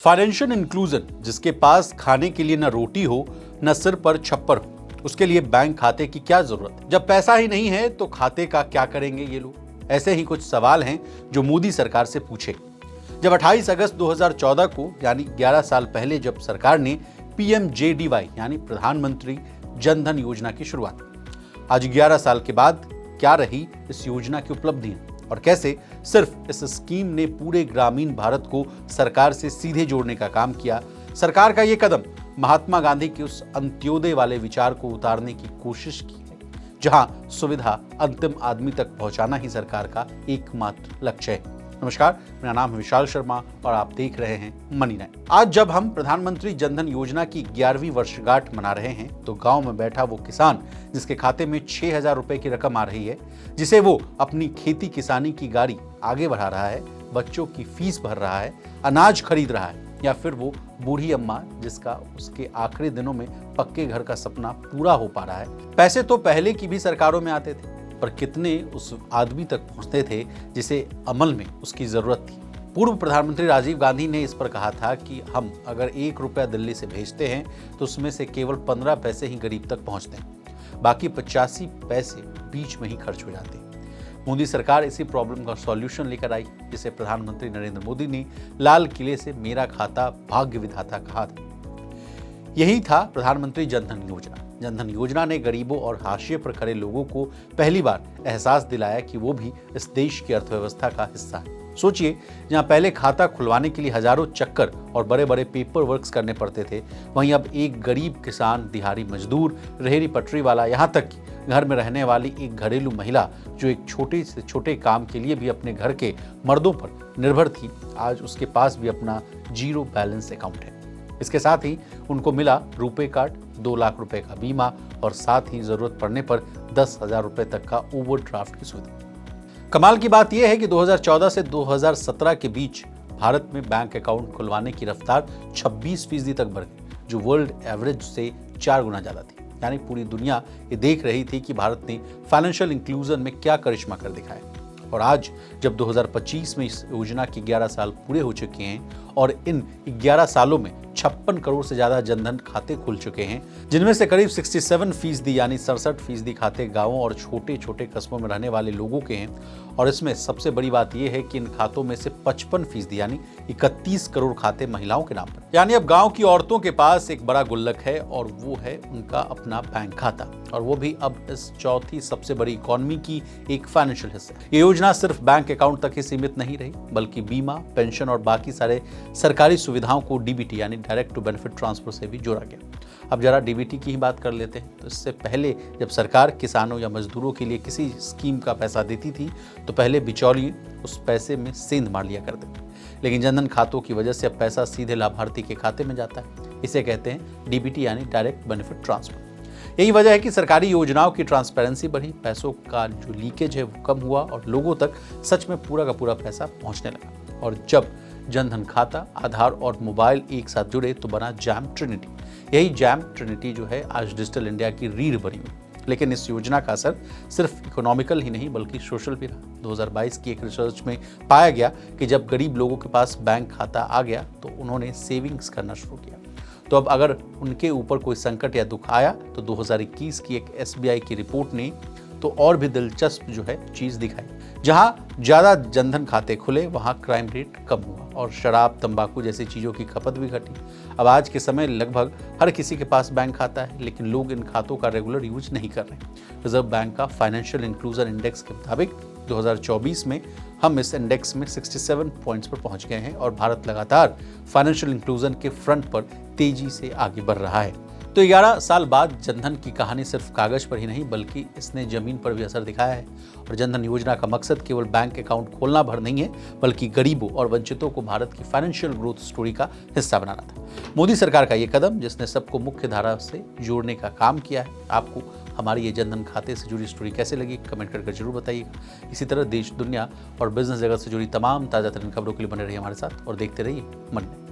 Financial inclusion, जिसके पास खाने के लिए न रोटी हो न सिर पर छप्पर हो, उसके लिए बैंक खाते की क्या जरूरत है। जब पैसा ही नहीं है तो खाते का क्या करेंगे ये लोग। ऐसे ही कुछ सवाल हैं जो मोदी सरकार से पूछे। जब 28 अगस्त 2014 को यानी 11 साल पहले जब सरकार ने पीएमजेडीवाई यानी प्रधानमंत्री जन धन योजना की शुरुआत, आज 11 साल के बाद क्या रही इस योजना की उपलब्धियां और कैसे सिर्फ इस स्कीम ने पूरे ग्रामीण भारत को सरकार से सीधे जोड़ने का काम किया। सरकार का ये कदम महात्मा गांधी के उस अंत्योदय वाले विचार को उतारने की कोशिश की है, जहां सुविधा अंतिम आदमी तक पहुंचाना ही सरकार का एकमात्र लक्ष्य है। नमस्कार, मेरा नाम है विशाल शर्मा और आप देख रहे हैं मनी नाइन। आज जब हम प्रधानमंत्री जन धन योजना की 11वीं वर्षगांठ मना रहे हैं, तो गांव में बैठा वो किसान जिसके खाते में 6,000 रुपए की रकम आ रही है, जिसे वो अपनी खेती किसानी की गाड़ी आगे बढ़ा रहा है, बच्चों की फीस भर रहा है, अनाज खरीद रहा है, या फिर वो बूढ़ी अम्मा जिसका उसके आखिरी दिनों में पक्के घर का सपना पूरा हो पा रहा है। पैसे तो पहले की भी सरकारों में आते थे, पर कितने उस आदमी तक पहुंचते थे जिसे अमल में उसकी जरूरत थी। पूर्व प्रधानमंत्री राजीव गांधी ने इस पर कहा था कि हम अगर 1 रुपया दिल्ली से भेजते हैं तो उसमें से केवल 15 पैसे ही गरीब तक पहुंचते हैं, बाकी 85 पैसे बीच में ही खर्च हो जाते हैं। मोदी सरकार इसी प्रॉब्लम का सॉल्यूशन लेकर आई, जिसे प्रधानमंत्री नरेंद्र मोदी ने लाल किले से मेरा खाता भाग्य विधाता कहा था। यही था प्रधानमंत्री जन धन योजना। जन धन योजना ने गरीबों और हाशिए पर खड़े लोगों को पहली बार एहसास दिलाया कि वो भी इस देश की अर्थव्यवस्था का हिस्सा है। सोचिए, जहां पहले खाता खुलवाने के लिए हजारों चक्कर और बड़े बड़े पेपर वर्क्स करने पड़ते थे, वहीं अब एक गरीब किसान, दिहाड़ी मजदूर, रेहड़ी पटरी वाला, यहाँ तक कि घर में रहने वाली एक घरेलू महिला जो एक छोटे से छोटे काम के लिए भी अपने घर के मर्दों पर निर्भर थी, आज उसके पास भी अपना जीरो बैलेंस अकाउंट है। इसके साथ ही उनको मिला रुपे कार्ड, 2 लाख रुपए का बीमा और साथ ही जरूरत पड़ने पर 10,000 रुपए तक का ओवरड्राफ्ट की सुविधा। कमाल की बात यह है कि 2014 से 2017 के बीच भारत में बैंक अकाउंट खुलवाने की रफ्तार 26% तक बढ़ गई, जो वर्ल्ड एवरेज से 4 गुना ज्यादा थी। यानी पूरी दुनिया ये देख रही थी कि भारत ने फाइनेंशियल इंक्लूजन में क्या करिश्मा कर दिखाया। और आज जब 2025 में इस योजना के 11 साल पूरे हो चुके हैं और इन 11 सालों में 56 करोड़ से ज्यादा जनधन खाते खुल चुके हैं, जिनमें से करीब 67% यानी 67% खाते गांवों और छोटे छोटे कस्बों में रहने वाले लोगों के हैं। और इसमें सबसे बड़ी बात यह है कि इन खातों में से 55% यानी 31 करोड़ खाते महिलाओं के नाम पर। यानी अब गांव की औरतों के पास एक बड़ा गुल्लक है और वो है उनका अपना बैंक खाता, और वो भी अब इस चौथी सबसे बड़ी इकोनॉमी की एक फाइनेंशियल हिस्सा। ये योजना सिर्फ बैंक अकाउंट तक ही सीमित नहीं रही, बल्कि बीमा, पेंशन और बाकी सारे सरकारी सुविधाओं को डीबीटी यानी डायरेक्ट टू बेनिफिट ट्रांसफर से भी जोड़ा गया। अब जरा डीबीटी की ही बात कर लेते हैं। तो इससे पहले जब सरकार किसानों या मजदूरों के लिए किसी स्कीम का पैसा देती थी, तो पहले बिचौलिए उस पैसे में सेंध मार लिया करते थे, लेकिन जनधन खातों की वजह से अब पैसा सीधे लाभार्थी के खाते में जाता है। इसे कहते हैं डीबीटी यानी डायरेक्ट बेनिफिट ट्रांसफर। यही वजह है कि सरकारी योजनाओं की ट्रांसपेरेंसी बढ़ी, पैसों का जो लीकेज है वो कम हुआ और लोगों तक सच में पूरा का पूरा पैसा पहुंचने लगा। और जब जनधन खाता, आधार और मोबाइल एक साथ जुड़े तो बना जैम ट्रिनिटी। यही जैम ट्रिनिटी जो है आज डिजिटल इंडिया की रीढ़ बनी हुई। लेकिन इस योजना का असर सिर्फ इकोनॉमिकल ही नहीं बल्कि सोशल भी रहा। 2022 की एक रिसर्च में पाया गया कि जब गरीब लोगों के पास बैंक खाता आ गया तो उन्होंने सेविंग्स करना शुरू किया। तो अब अगर उनके ऊपर कोई संकट या दुख आया तो 2021 की एक एसबीआई की रिपोर्ट ने तो और भी दिलचस्प जो है चीज दिखाई। जहां ज्यादा जनधन खाते खुले वहां क्राइम रेट कम हुआ और शराब, तंबाकू जैसी चीजों की खपत भी घटी। अब आज के समय लगभग हर किसी के पास बैंक खाता है, लेकिन लोग इन खातों का रेगुलर यूज नहीं कर रहे। रिजर्व बैंक का फाइनेंशियल इंक्लूजन इंडेक्स के मुताबिक 2024 में हम इस इंडेक्स में 67 पॉइंट्स पर पहुंच गए हैं और भारत लगातार फाइनेंशियल इंक्लूजन के फ्रंट पर तेजी से आगे बढ़ रहा है। तो 11 साल बाद जनधन की कहानी सिर्फ कागज पर ही नहीं बल्कि इसने जमीन पर भी असर दिखाया है। और जनधन योजना का मकसद केवल बैंक अकाउंट खोलना भर नहीं है, बल्कि गरीबों और वंचितों को भारत की फाइनेंशियल ग्रोथ स्टोरी का हिस्सा बनाना था। मोदी सरकार का ये कदम, जिसने सबको मुख्य धारा से जोड़ने का काम किया है। आपको हमारी ये जनधन खाते से जुड़ी स्टोरी कैसे लगी, कमेंट करके जरूर बताइएगा। इसी तरह देश, दुनिया और बिजनेस जगत से जुड़ी तमाम ताजा तरीन खबरों के लिए बने रहिए हमारे साथ और देखते रहिए मनी।